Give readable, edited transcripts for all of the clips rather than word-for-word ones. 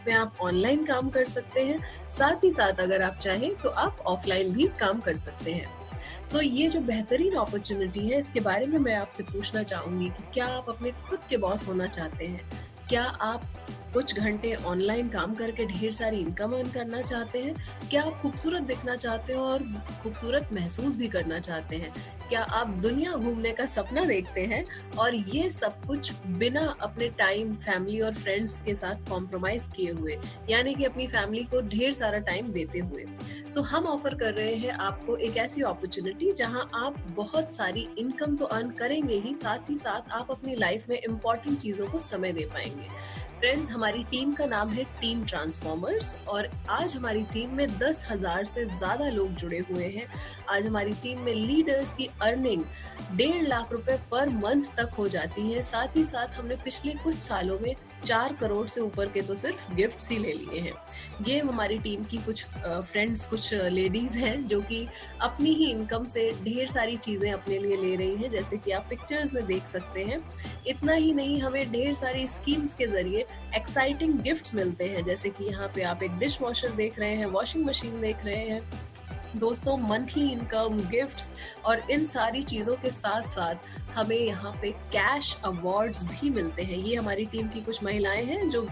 जिसमें आप ऑनलाइन काम कर सकते हैं, साथ ही साथ अगर आप चाहें तो आप ऑफलाइन भी काम कर सकते हैं। ये जो बेहतरीन अपॉर्चुनिटी है, इसके बारे में मैं आपसे पूछना चाहूँगी कि क्या आप अपने खुद के बॉस होना चाहते हैं? क्या आप कुछ घंटे ऑनलाइन काम करके ढेर सारी इनकम अर्न करना चाहते हैं? क्या आप खूबसूरत दिखना चाहते हो और खूबसूरत महसूस भी करना चाहते हैं? क्या आप दुनिया घूमने का सपना देखते हैं और ये सब कुछ बिना अपने टाइम, फैमिली और फ्रेंड्स के साथ कॉम्प्रोमाइज़ किए हुए, यानी कि अपनी फैमिली को ढेर सारा टाइम देते हुए? हम ऑफर कर रहे हैं आपको एक ऐसी अपॉर्चुनिटी जहां आप बहुत सारी इनकम तो अर्न करेंगे ही साथ आप अपनी लाइफ में इम्पोर्टेंट चीज़ों को समय दे पाएंगे। फ्रेंड्स, हमारी टीम का नाम है टीम ट्रांसफॉर्मर्स और आज हमारी टीम में 10,000 से ज़्यादा लोग जुड़े हुए हैं। आज हमारी टीम में लीडर्स की अर्निंग 1.5 लाख रुपए पर मंथ तक हो जाती है। साथ ही साथ हमने पिछले कुछ सालों में 4 करोड़ से ऊपर के तो सिर्फ गिफ्ट्स ही ले लिए हैं। ये हमारी टीम की कुछ फ्रेंड्स, कुछ लेडीज़ हैं जो कि अपनी ही इनकम से ढेर सारी चीज़ें अपने लिए ले रही हैं, जैसे कि आप पिक्चर्स में देख सकते हैं। इतना ही नहीं, हमें ढेर सारी स्कीम्स के ज़रिए एक्साइटिंग गिफ्ट्स मिलते हैं, जैसे कि यहाँ पे आप एक डिश वॉशर देख रहे हैं, वॉशिंग मशीन देख रहे हैं। दोस्तों, मंथली इनकम, गिफ्ट्स और इन सारी चीज़ों के साथ साथ हमें यहाँ पे कैश अवार्ड्स भी मिलते हैं। ये हमारी टीम की कुछ महिलाएं हैं जो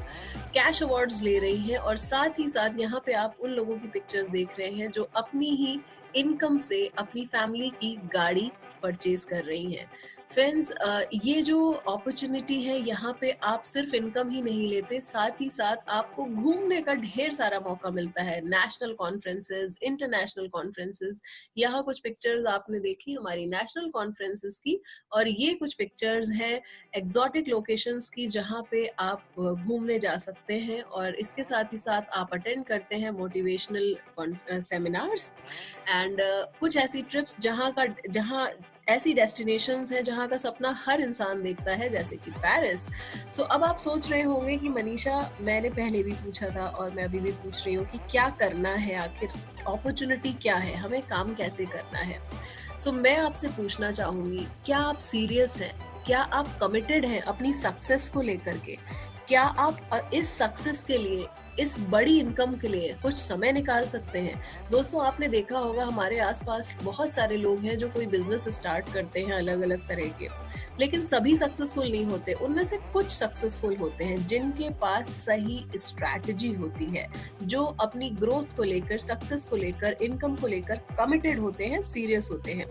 कैश अवार्ड्स ले रही हैं और साथ ही साथ यहाँ पे आप उन लोगों की पिक्चर्स देख रहे हैं जो अपनी ही इनकम से अपनी फैमिली की गाड़ी परचेज कर रही हैं। फ्रेंड्स, ये जो अपॉर्चुनिटी है, यहाँ पे आप सिर्फ इनकम ही नहीं लेते, साथ ही साथ आपको घूमने का ढेर सारा मौका मिलता है। नेशनल कॉन्फ्रेंसेस, इंटरनेशनल कॉन्फ्रेंसेस, यहाँ कुछ पिक्चर्स आपने देखी हमारी नेशनल कॉन्फ्रेंसेस की और ये कुछ पिक्चर्स हैं एग्जॉटिक लोकेशंस की जहाँ पे आप घूमने जा सकते हैं और इसके साथ ही साथ आप अटेंड करते हैं मोटिवेशनल सेमिनार्स एंड कुछ ऐसी ट्रिप्स जहाँ ऐसी डेस्टिनेशंस हैं जहाँ का सपना हर इंसान देखता है, जैसे कि पेरिस। अब आप सोच रहे होंगे कि मनीषा, मैंने पहले भी पूछा था और मैं अभी भी पूछ रही हूँ कि क्या करना है, आखिर अपॉर्चुनिटी क्या है, हमें काम कैसे करना है। मैं आपसे पूछना चाहूंगी, क्या आप सीरियस हैं? क्या आप कमिटेड हैं अपनी सक्सेस को लेकर के? क्या आप इस सक्सेस के लिए, इस बड़ी इनकम के लिए कुछ समय निकाल सकते हैं? दोस्तों, आपने देखा होगा हमारे आसपास बहुत सारे लोग हैं जो कोई बिजनेस स्टार्ट करते हैं अलग अलग तरह के, लेकिन सभी सक्सेसफुल नहीं होते। उनमें से कुछ सक्सेसफुल होते हैं जिनके पास सही स्ट्रैटेजी होती है, जो अपनी ग्रोथ को लेकर, सक्सेस को लेकर, इनकम को लेकर कमिटेड होते हैं, सीरियस होते हैं।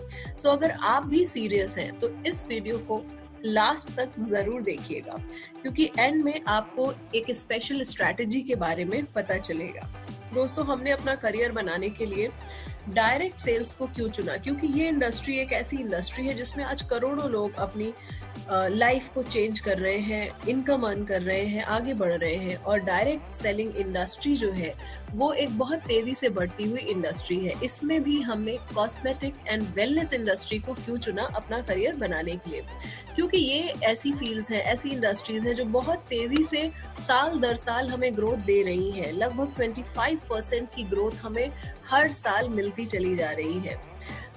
अगर आप भी सीरियस हैं तो इस वीडियो को लास्ट तक जरूर देखिएगा, क्योंकि एंड में आपको एक स्पेशल स्ट्रैटेजी के बारे में पता चलेगा। दोस्तों, हमने अपना करियर बनाने के लिए डायरेक्ट सेल्स को क्यों चुना? क्योंकि ये इंडस्ट्री एक ऐसी इंडस्ट्री है जिसमें आज करोड़ों लोग अपनी लाइफ को चेंज कर रहे हैं, इनकम अर्न कर रहे हैं, आगे बढ़ रहे हैं और डायरेक्ट सेलिंग इंडस्ट्री जो है वो एक बहुत तेजी से बढ़ती हुई इंडस्ट्री है। इसमें भी हमने कॉस्मेटिक एंड वेलनेस इंडस्ट्री को क्यों चुना अपना करियर बनाने के लिए? क्योंकि ये ऐसी फील्ड्स हैं, ऐसी इंडस्ट्रीज हैं जो बहुत तेजी से साल दर साल हमें ग्रोथ दे रही हैं। लगभग 25% की ग्रोथ हमें हर साल मिलती चली जा रही है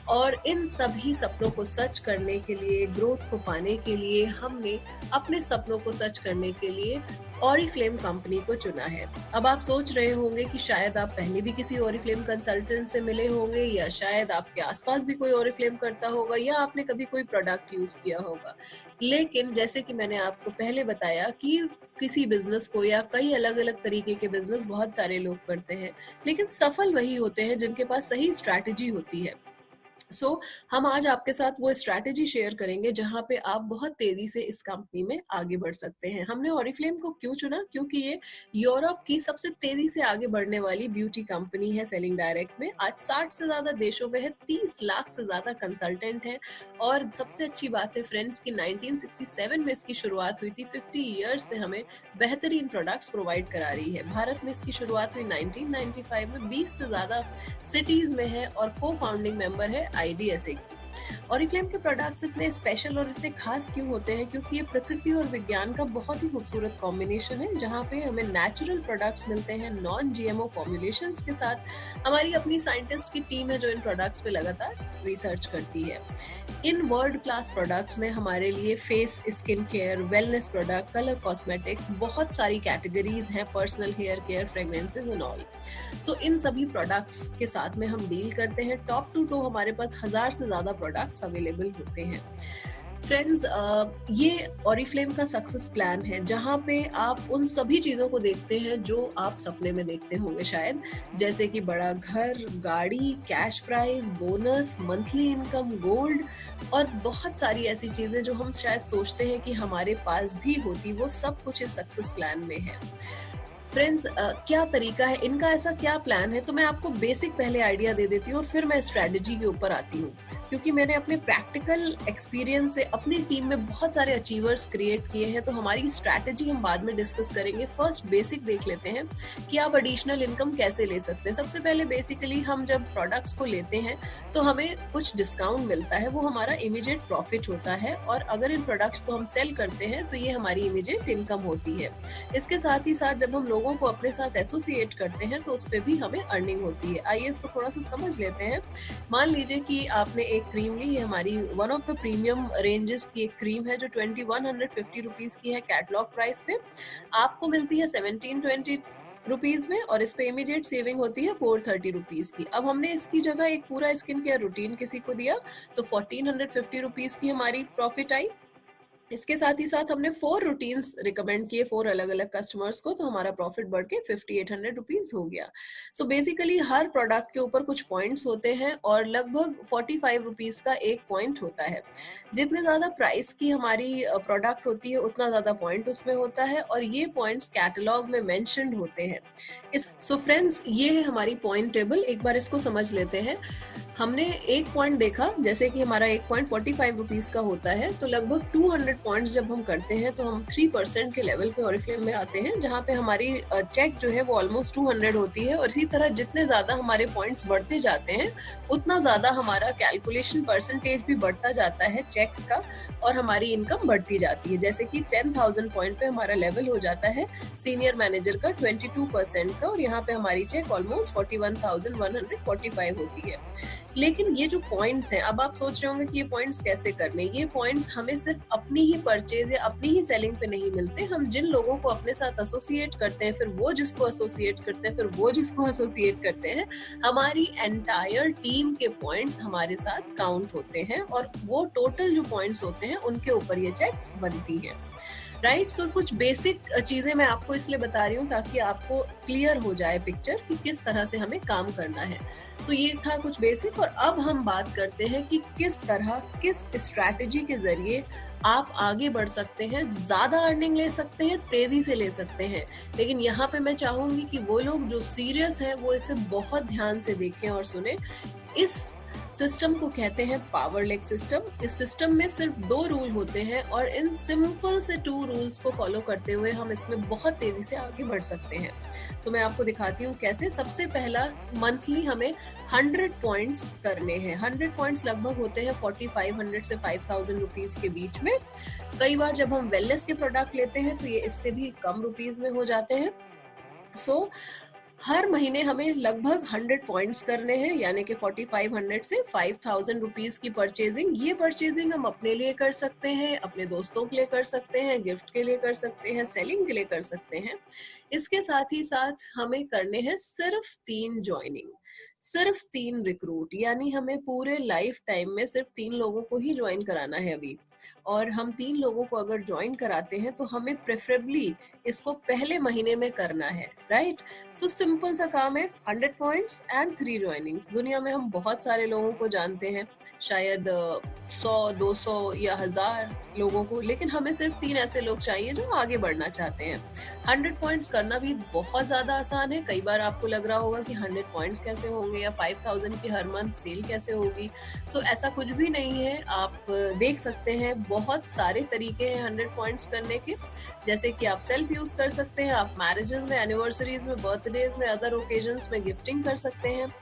और इन सभी सपनों को सच करने के लिए, ग्रोथ को पाने के लिए, हमने अपने सपनों को सच करने के लिए ऑरिफ्लेम कंपनी को चुना है। अब आप सोच रहे होंगे कि शायद आप पहले भी किसी ऑरिफ्लेम कंसल्टेंट से मिले होंगे या शायद आपके आसपास भी कोई ऑरिफ्लेम करता होगा या आपने कभी कोई प्रोडक्ट यूज किया होगा। लेकिन जैसे कि मैंने आपको पहले बताया कि किसी बिजनेस को या कई अलग अलग तरीके के बिजनेस बहुत सारे लोग करते हैं, लेकिन सफल वही होते हैं जिनके पास सही स्ट्रैटेजी होती है। हम आज आपके साथ वो स्ट्रैटेजी शेयर करेंगे जहां पे आप बहुत तेजी से इस कंपनी में आगे बढ़ सकते हैं। हमने ऑरिफ्लेम को क्यों चुना? क्योंकि ये यूरोप की सबसे तेजी से आगे बढ़ने वाली ब्यूटी कंपनी है सेलिंग डायरेक्ट में। आज 60 से ज्यादा देशों में है, 30 लाख से ज्यादा कंसल्टेंट हैं और सबसे अच्छी बात है फ्रेंड्स की 1967 में इसकी शुरुआत हुई थी। 50 ईयर्स से हमें बेहतरीन प्रोडक्ट्स प्रोवाइड करा रही है। भारत में इसकी शुरुआत हुई 1995 में, 20 से ज्यादा सिटीज में है और को फाउंडिंग मेंबर है IDSA की। ऑरिफ्लेम के प्रोडक्ट्स इतने स्पेशल और इतने खास क्यों होते हैं? क्योंकि ये प्रकृति और विज्ञान का बहुत ही खूबसूरत कॉम्बिनेशन है, जहाँ पे हमें नेचुरल प्रोडक्ट्स मिलते हैं नॉन जीएमओ फॉर्मुलेशंस के साथ। हमारी अपनी साइंटिस्ट की टीम है जो इन प्रोडक्ट्स पे लगातार रिसर्च करती है। इन वर्ल्ड क्लास प्रोडक्ट्स में हमारे लिए face skin care, wellness product, colour cosmetics, बहुत सारी कैटेगरीज हैं, personal hair care, fragrances and all. So इन सभी प्रोडक्ट्स के साथ में हम डील करते हैं। टॉप टू टो हमारे पास 1000 से ज़्यादा प्रोडक्ट्स अवेलेबल होते हैं। फ्रेंड्स, ये ऑरिफ्लेम का सक्सेस प्लान है, जहाँ पे आप उन सभी चीज़ों को देखते हैं जो आप सपने में देखते होंगे शायद, जैसे कि बड़ा घर, गाड़ी, cash prize, bonus, monthly income, gold और बहुत सारी ऐसी चीज़ें जो हम शायद सोचते हैं कि हमारे पास भी होती, वो सब कुछ इस सक्सेस प्लान में है। फ्रेंड्स, क्या तरीका है इनका, ऐसा क्या प्लान है, तो मैं आपको बेसिक पहले आइडिया दे देती हूँ और फिर मैं स्ट्रेटजी के ऊपर आती हूँ, क्योंकि मैंने अपने प्रैक्टिकल एक्सपीरियंस से अपनी टीम में बहुत सारे अचीवर्स क्रिएट किए हैं, तो हमारी स्ट्रैटेजी हम बाद में डिस्कस करेंगे। फर्स्ट बेसिक देख लेते हैं कि आप एडिशनल इनकम कैसे ले सकते हैं। सबसे पहले बेसिकली हम जब प्रोडक्ट्स को लेते हैं तो हमें कुछ डिस्काउंट मिलता है, वो हमारा इमीडिएट प्रॉफिट होता है, और अगर इन प्रोडक्ट्स को हम सेल करते हैं तो ये हमारी इमीडिएट इनकम होती है। इसके साथ ही साथ जब हम लोगों को अपने साथ एसोसिएट करते हैं तो उस पे भी हमें अर्निंग होती है। आइए इसको थोड़ा सा समझ लेते हैं। मान लीजिए कि आपने एक क्रीम ली, ये हमारी one of the premium ranges की एक क्रीम है जो 2150 रुपीज की है कैटलॉग प्राइस पे। आपको मिलती है 1720 रुपीज में, और इस पे इमीडिएट सेविंग होती है 430 रुपीज की। अब हमने इसकी जगह एक पूरा स्किन केयर रूटीन किसी को दिया तो 1450 रुपीज की हमारी प्रॉफिट आई। इसके साथ ही साथ हमने 4 रूटीन्स रिकमेंड किए 4 अलग अलग कस्टमर्स को, तो हमारा प्रॉफिट बढ़ के 5800 रुपीज हो गया। सो बेसिकली हर प्रोडक्ट के ऊपर कुछ पॉइंट्स होते हैं और लगभग 45 रुपीज का एक पॉइंट होता है। जितने ज्यादा प्राइस की हमारी प्रोडक्ट होती है उतना ज्यादा पॉइंट उसमें होता है, और ये पॉइंट्स कैटलॉग में मेंशन्ड होते हैं। सो फ्रेंड्स, ये है हमारी पॉइंट टेबल। एक बार इसको समझ लेते हैं। हमने एक पॉइंट देखा, जैसे कि हमारा एक पॉइंट 45 रुपीज का होता है, तो लगभग 200 पॉइंट्स जब हम करते हैं तो हम 3% के लेवल पे ऑरिफ्लेम में आते हैं, जहाँ पे हमारी चेक जो है वो ऑलमोस्ट 200 होती है। और इसी तरह जितने ज्यादा हमारे पॉइंट्स बढ़ते जाते हैं उतना ज्यादा हमारा कैलकुलेशन परसेंटेज भी बढ़ता जाता है चेक्स का, और हमारी इनकम बढ़ती जाती है। जैसे कि 10,000 पॉइंट पे हमारा लेवल हो जाता है सीनियर मैनेजर का 22% का, और यहाँ पे हमारी चेक ऑलमोस्ट 41,145 होती है। लेकिन ये जो पॉइंट्स हैं, अब आप सोच रहे होंगे कि ये पॉइंट्स कैसे करने। ये पॉइंट्स हमें सिर्फ अपनी ही परचेज या अपनी ही सेलिंग पे नहीं मिलते। हम जिन लोगों को अपने साथ एसोसिएट करते हैं, फिर वो जिसको एसोसिएट करते हैं, फिर वो जिसको एसोसिएट करते हैं, हमारी एंटायर टीम के पॉइंट्स हमारे साथ काउंट होते हैं, और वो टोटल जो पॉइंट्स होते हैं उनके ऊपर ये चेक्स बनती हैं। राइट, सो कुछ बेसिक चीजें मैं आपको इसलिए बता रही हूँ ताकि आपको क्लियर हो जाए पिक्चर कि किस तरह से हमें काम करना है। सो ये था कुछ बेसिक, और अब हम बात करते हैं कि किस तरह, किस स्ट्रैटेजी के जरिए आप आगे बढ़ सकते हैं, ज्यादा अर्निंग ले सकते हैं, तेजी से ले सकते हैं। लेकिन यहाँ पे मैं चाहूंगी कि वो लोग जो सीरियस हैं वो इसे बहुत ध्यान से देखें और सुने। इस सिस्टम को कहते हैं पावर लेग सिस्टम। इस सिस्टम में सिर्फ 2 रूल होते हैं, और इन सिंपल से 2 रूल्स को फॉलो करते हुए हम इसमें बहुत तेजी से आगे बढ़ सकते हैं। सो मैं आपको दिखाती हूँ कैसे। सबसे पहला, मंथली हमें 100 पॉइंट्स करने हैं। 100 पॉइंट्स लगभग होते हैं 4500 से 5000 रुपीज के बीच में। कई बार जब हम वेलनेस के प्रोडक्ट लेते हैं तो ये इससे भी कम रुपीज में हो जाते हैं। सो हर महीने हमें लगभग 100 पॉइंट्स करने हैं, यानी कि 4500 से 5000 रुपीज की परचेजिंग। ये परचेजिंग हम अपने लिए कर सकते हैं, अपने दोस्तों के लिए कर सकते हैं, गिफ्ट के लिए कर सकते हैं, सेलिंग के लिए कर सकते हैं। इसके साथ ही साथ हमें करने हैं सिर्फ 3 ज्वाइनिंग, सिर्फ 3 रिक्रूट, यानी हमें पूरे लाइफ टाइम में सिर्फ 3 लोगों को ही ज्वाइन कराना है अभी। और हम 3 लोगों को अगर ज्वाइन कराते हैं तो हमें प्रेफरेबली इसको पहले महीने में करना है। राइट, सो सिंपल सा काम है, 100 पॉइंट्स एंड 3 ज्वाइनिंग्स। दुनिया में हम बहुत सारे लोगों को जानते हैं, शायद 100, 200 या 1000 लोगों को, लेकिन हमें सिर्फ 3 ऐसे लोग चाहिए जो आगे बढ़ना चाहते हैं। 100 पॉइंट्स करना भी बहुत ज्यादा आसान है। कई बार आपको लग रहा होगा कि 100 पॉइंट्स कैसे होंगे, या 5000 की हर मंथ सेल कैसे होगी। सो ऐसा कुछ भी नहीं है। आप देख सकते हैं बहुत सारे तरीके हैं 100 पॉइंट्स करने के। जैसे कि आप सेल्फ यूज कर सकते हैं, आप मैरिजेस में, एनिवर्सरीज में, बर्थडेज में, अदर ओकेजन्स में गिफ्टिंग कर सकते हैं।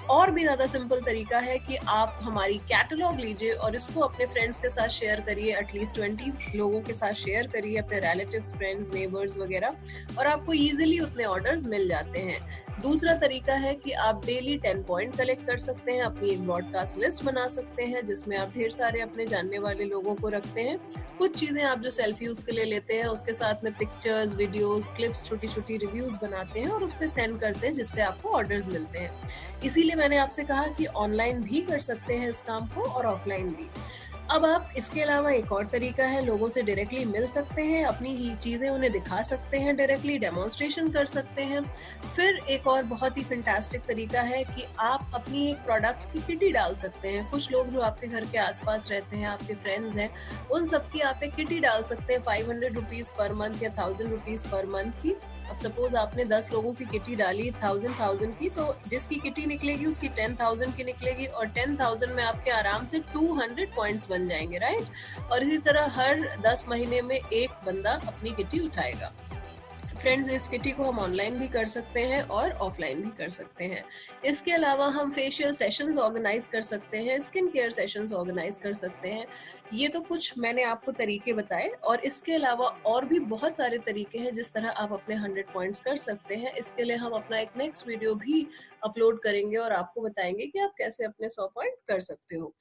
और भी ज़्यादा सिंपल तरीका है कि आप हमारी कैटलॉग लीजिए और इसको अपने फ्रेंड्स के साथ शेयर करिए, एटलीस्ट 20 लोगों के साथ शेयर करिए, अपने रिलेटिव्स, फ्रेंड्स, नेबर्स वगैरह, और आपको ईजिली उतने ऑर्डर्स मिल जाते हैं। दूसरा तरीका है कि आप डेली 10 पॉइंट कलेक्ट कर सकते हैं, अपनी एक ब्रॉडकास्ट लिस्ट बना सकते हैं जिसमें आप ढेर सारे अपने जानने वाले लोगों को रखते हैं। कुछ चीज़ें आप जो सेल्फ यूज़ के लिए लेते हैं उसके साथ में पिक्चर्स, वीडियोस, क्लिप्स, छोटी छोटी रिव्यूज़ बनाते हैं और उस पर सेंड करते हैं, जिससे आपको ऑर्डर्स मिलते हैं। इसीलिए मैंने आपसे कहा कि ऑनलाइन भी कर सकते हैं इस काम को और ऑफलाइन भी। अब आप इसके अलावा एक और तरीका है, लोगों से डायरेक्टली मिल सकते हैं, अपनी ही चीज़ें उन्हें दिखा सकते हैं, डायरेक्टली डेमोन्स्ट्रेशन कर सकते हैं। फिर एक और बहुत ही फैंटास्टिक तरीका है कि आप अपनी एक प्रोडक्ट्स की किटी डाल सकते हैं। कुछ लोग जो आपके घर के आसपास रहते हैं, आपके फ्रेंड्स हैं, उन सबकी आप एक किटी डाल सकते हैं 500 रुपीज़ पर मंथ या 1000 रुपीज़ पर मंथ की। अब सपोज आपने 10 लोगों की किटी डाली 1000 की, तो जिसकी किटी निकलेगी उसकी 10,000 की निकलेगी और 10,000 में आपके आराम से 200 पॉइंट्स बन जाएंगे, राइट। और इसी तरह हर 10 महीने में एक बंदा अपनी किटी उठाएगा। फ्रेंड्स, इस किटी को हम ऑनलाइन भी कर सकते हैं और ऑफलाइन भी कर सकते हैं। इसके अलावा हम फेशियल सेशंस ऑर्गेनाइज कर सकते हैं, स्किन केयर सेशंस ऑर्गेनाइज कर सकते हैं। ये तो कुछ मैंने आपको तरीके बताए, और इसके अलावा और भी बहुत सारे तरीके हैं जिस तरह आप अपने 100 पॉइंट्स कर सकते हैं। इसके लिए हम अपना एक नेक्स्ट वीडियो भी अपलोड करेंगे और आपको बताएंगे कि आप कैसे अपने 100 पॉइंट कर सकते हो।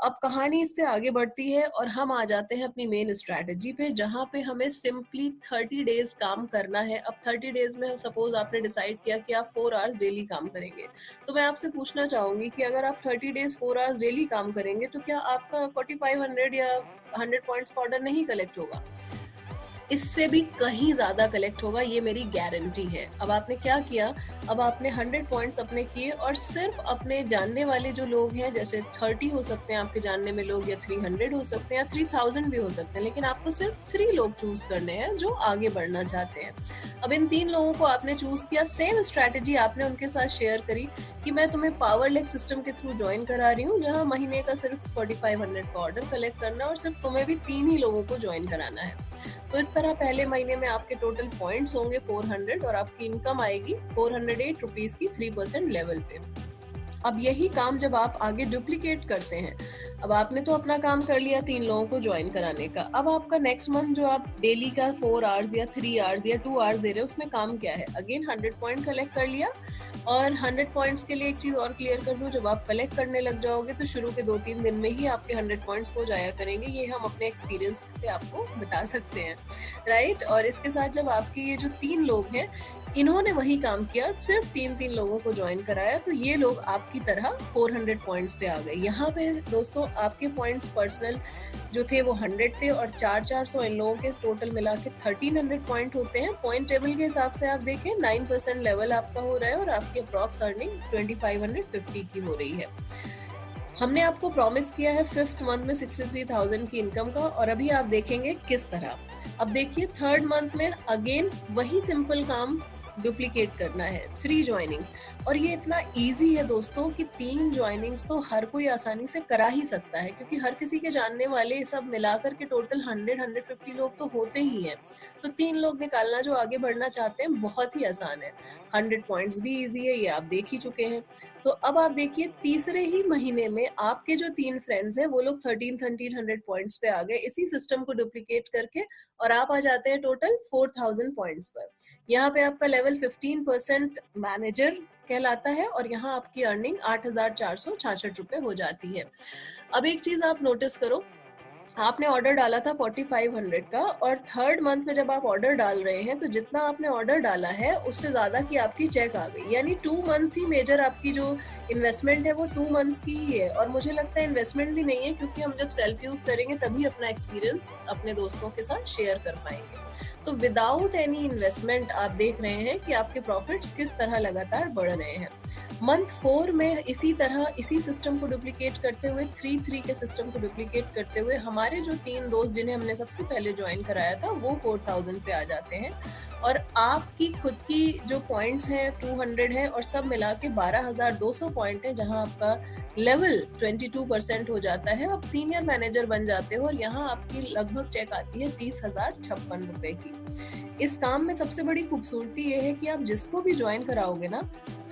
अब कहानी इससे आगे बढ़ती है और हम आ जाते हैं अपनी मेन स्ट्रैटेजी पे, जहाँ पे हमें सिंपली 30 डेज काम करना है। अब 30 डेज में सपोज आपने डिसाइड किया कि आप 4 आवर्स डेली काम करेंगे, तो मैं आपसे पूछना चाहूंगी कि अगर आप 30 डेज 4 आवर्स डेली काम करेंगे तो क्या आपका 4500 या 100 पॉइंट्स का ऑर्डर नहीं कलेक्ट होगा? इससे भी कहीं ज्यादा कलेक्ट होगा, ये मेरी गारंटी है। अब आपने क्या किया, अब आपने 100 पॉइंट्स अपने किए और सिर्फ अपने जानने वाले जो लोग हैं, जैसे 30 हो सकते हैं आपके जानने में लोग, या 300 हो सकते हैं, या 3000 भी हो सकते हैं, लेकिन आपको सिर्फ 3 लोग चूज करने हैं जो आगे बढ़ना चाहते हैं। अब इन 3 लोगों को आपने चूज किया, सेम स्ट्रैटेजी आपने उनके साथ शेयर करी कि मैं तुम्हें पावर लेक सिस्टम के थ्रू ज्वाइन करा रही हूँ, जहाँ महीने का सिर्फ 4500 का ऑर्डर कलेक्ट करना है और सिर्फ तुम्हें भी 3 ही लोगों को ज्वाइन कराना है। इस तरह पहले महीने में आपके टोटल पॉइंट्स होंगे 400 और आपकी इनकम आएगी 408 रुपीज की 3% लेवल पे। अब यही काम जब आप आगे डुप्लीकेट करते हैं, अब आपने तो अपना काम कर लिया 3 लोगों को ज्वाइन कराने का, अब आपका नेक्स्ट मंथ जो आप डेली का 4 आवर्स या 3 आवर्स या 2 आवर्स दे रहे हो, उसमें काम क्या है? अगेन 100 पॉइंट कलेक्ट कर लिया। और 100 पॉइंट्स के लिए एक चीज और क्लियर कर दूं, जब आप कलेक्ट करने लग जाओगे तो शुरू के 2-3 दिन में ही आपके 100 पॉइंट्स हो जाया करेंगे। ये हम अपने एक्सपीरियंस से आपको बता सकते हैं, राइट। और इसके साथ जब आपके ये जो 3 लोग हैं, इन्होंने वही काम किया, सिर्फ 3 लोगों को ज्वाइन कराया, तो ये लोग आपकी तरह 400 पॉइंट्स पे आ गए। यहाँ पे दोस्तों आपके पॉइंट्स पर्सनल जो थे वो 100 थे और 400 इन लोगों के टोटल मिला के 1300 पॉइंट होते हैं। पॉइंट टेबल के हिसाब से आप देखें 9% लेवल आपका हो रहा है और आपकी अप्रॉक्स अर्निंग 2550 की हो रही है। हमने आपको प्रॉमिस किया है 5th मंथ में 63,000 की इनकम का, और अभी आप देखेंगे किस तरह। अब देखिए 3rd मंथ में अगेन वही सिंपल काम डुप्लीकेट करना है, 3 ज्वाइनिंग्स। और ये इतना इजी है दोस्तों कि 3 ज्वाइनिंग्स तो हर कोई आसानी से करा ही सकता है, क्योंकि हर किसी के जानने वाले सब मिलाकर के टोटल 100-150 लोग तो होते ही हैं। तो 3 लोग निकालना जो आगे बढ़ना चाहते हैं बहुत ही आसान है। 100 पॉइंट्स भी इजी है, ये आप देख ही चुके हैं। अब आप देखिए तीसरे ही महीने में आपके जो 3 फ्रेंड्स हैं वो लोग 1300 पॉइंट्स पे आ गए इसी सिस्टम को डुप्लीकेट करके, और आप आ जाते हैं टोटल 4000 पॉइंट्स पर। यहाँ पे आपका लेवल 15% मैनेजर कहलाता है और यहाँ आपकी अर्निंग 8,466 रुपए हो जाती है। अब एक चीज आप नोटिस करो, आपने ऑर्डर डाला था 4500 का, और 3rd मंथ में जब आप ऑर्डर डाल रहे हैं तो जितना आपने ऑर्डर डाला है उससे ज्यादा की आपकी चेक आ गई, यानी 2 मंथ्स ही मेजर आपकी जो इन्वेस्टमेंट है वो 2 मंथ्स की ही है। और मुझे लगता है इन्वेस्टमेंट भी नहीं है, क्योंकि हम जब सेल्फ यूज करेंगे तभी अपना एक्सपीरियंस अपने दोस्तों के साथ शेयर कर पाएंगे। तो विदाउट एनी इन्वेस्टमेंट आप देख रहे हैं कि आपके प्रॉफिट्स किस तरह लगातार बढ़ रहे हैं। मंथ 4 में इसी तरह इसी सिस्टम को डुप्लीकेट करते हुए 3 के सिस्टम को डुप्लीकेट करते हुए हमारे हमारे जो 3 दोस्त जिन्हें हमने सबसे पहले ज्वाइन कराया था वो 4000 पे आ जाते हैं और आपकी खुद की जो पॉइंट्स हैं 200 हैं और सब मिला के 12,200 पॉइंट है, जहां आपका लेवल 22% हो जाता है। आप सीनियर मैनेजर बन जाते हो और यहाँ आपकी लगभग चेक आती है 30,056 रुपए की। इस काम में सबसे बड़ी खूबसूरती ये है कि आप जिसको भी ज्वाइन कराओगे ना,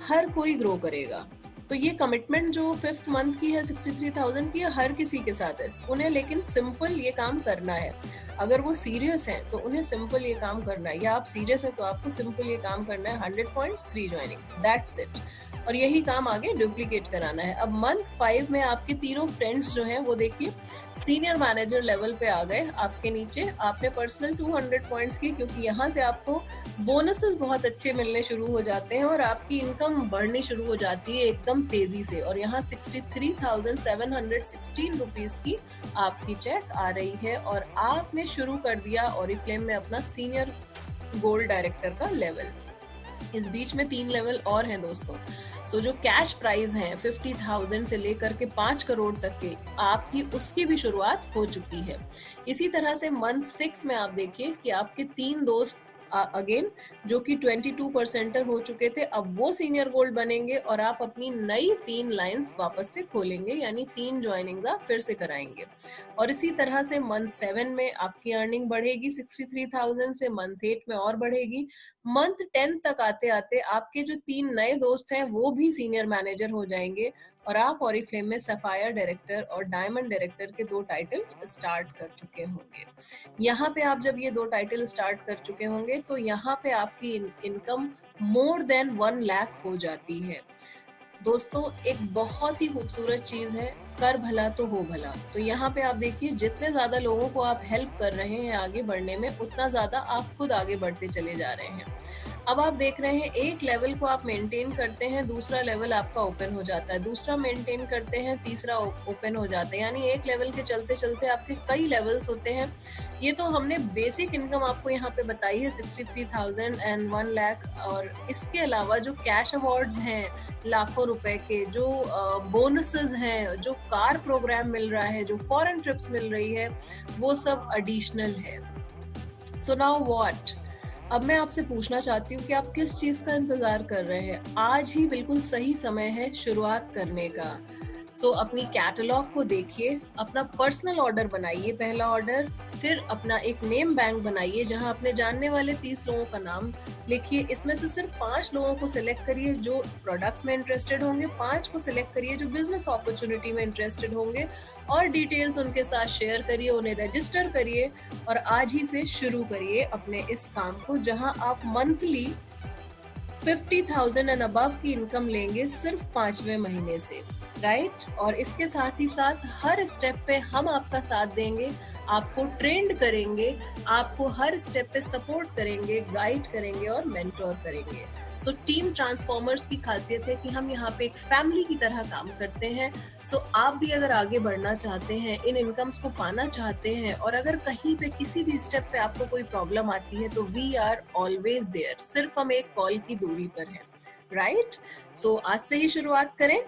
हर कोई ग्रो करेगा। तो ये कमिटमेंट जो 5th मंथ की है 63,000 की है, हर किसी के साथ है उन्हें, लेकिन सिंपल ये काम करना है। अगर वो सीरियस हैं तो उन्हें सिंपल ये काम करना है, या आप सीरियस है तो आपको सिंपल ये काम करना है। 100 पॉइंट्स 3 ज्वाइनिंग्स, दैट्स इट। और यही काम आगे डुप्लीकेट कराना है। अब मंथ 5 में आपके तीनों फ्रेंड्स जो हैं वो देखिए सीनियर मैनेजर लेवल पे आ गए आपके नीचे। आपने पर्सनल 200 पॉइंट्स की, क्योंकि यहाँ से आपको बोनसेस बहुत अच्छे मिलने शुरू हो जाते हैं और आपकी इनकम बढ़नी शुरू हो जाती है एकदम तेजी से। और यहाँ 63,716 रुपीज की आपकी चेक आ रही है और आपने शुरू कर दिया ऑरिफ्लेम में अपना सीनियर गोल्ड डायरेक्टर का लेवल। इस बीच में 3 लेवल और हैं दोस्तों। सो जो कैश प्राइस है 50,000 से लेकर के 5 करोड़ तक के, आपकी उसकी भी शुरुआत हो चुकी है। इसी तरह से मंथ 6 में आप देखिए कि आपके 3 दोस्त अगेन जो कि 22% हो चुके थे, अब वो सीनियर गोल्ड बनेंगे और आप अपनी नई 3 लाइंस वापस से खोलेंगे, यानी 3 ज्वाइनिंग आप फिर से कराएंगे। और इसी तरह से मंथ 7 में आपकी अर्निंग बढ़ेगी 63,000 से, मंथ 8 में और बढ़ेगी। मंथ 10 तक आते आते आपके जो 3 नए दोस्त हैं वो भी सीनियर मैनेजर हो जाएंगे और आप ऑरिफ्लेम में सफायर डायरेक्टर और डायमंड डायरेक्टर के 2 टाइटल स्टार्ट कर चुके होंगे। यहाँ पे आप जब ये 2 टाइटल स्टार्ट कर चुके होंगे तो यहाँ पे आपकी इनकम मोर देन 1 लाख हो जाती है। दोस्तों एक बहुत ही खूबसूरत चीज है, कर भला तो हो भला। तो यहाँ पे आप देखिए जितने ज्यादा लोगों को आप हेल्प कर रहे हैं आगे बढ़ने में, उतना ज्यादा आप खुद आगे बढ़ते चले जा रहे हैं। अब आप देख रहे हैं एक लेवल को आप मेंटेन करते हैं, दूसरा लेवल आपका ओपन हो जाता है, दूसरा मेंटेन करते हैं, तीसरा ओपन हो जाता है, यानी एक लेवल के चलते चलते आपके कई लेवल्स होते हैं। ये तो हमने बेसिक इनकम आपको यहाँ पे बताई है 63,000 एंड 1 लाख, और इसके अलावा जो कैश अवार्ड्स हैं लाखों रुपए के, जो बोनसेस हैं, जो कार प्रोग्राम मिल रहा है, जो फॉरेन ट्रिप्स मिल रही है, वो सब एडिशनल है। So now what? अब मैं आपसे पूछना चाहती हूँ कि आप किस चीज का इंतजार कर रहे हैं? आज ही बिल्कुल सही समय है शुरुआत करने का। सो अपनी कैटलॉग को देखिए, अपना पर्सनल ऑर्डर बनाइए, पहला ऑर्डर, फिर अपना एक नेम बैंक बनाइए जहां अपने जानने वाले 30 लोगों का नाम लिखिए। इसमें से सिर्फ 5 लोगों को सिलेक्ट करिए जो प्रोडक्ट्स में इंटरेस्टेड होंगे, 5 को सिलेक्ट करिए जो बिजनेस अपॉर्चुनिटी में इंटरेस्टेड होंगे, और डिटेल्स उनके साथ शेयर करिए, उन्हें रजिस्टर करिए और आज ही से शुरू करिए अपने इस काम को, जहां आप मंथली 50,000 एंड अबव की इनकम लेंगे सिर्फ 5वें महीने से, राइट? और इसके साथ ही साथ हर स्टेप पे हम आपका साथ देंगे, आपको ट्रेंड करेंगे, आपको हर स्टेप पे सपोर्ट करेंगे, गाइड करेंगे और मेंटोर करेंगे। सो टीम ट्रांसफॉर्मर्स की खासियत है कि हम यहाँ पे एक फैमिली की तरह काम करते हैं। सो आप भी अगर आगे बढ़ना चाहते हैं, इन इनकम्स को पाना चाहते हैं, और अगर कहीं पे किसी भी स्टेप पे आपको कोई प्रॉब्लम आती है तो वी आर ऑलवेज देयर, सिर्फ हम एक कॉल की दूरी पर हैं, राइट? सो आज से ही शुरुआत करें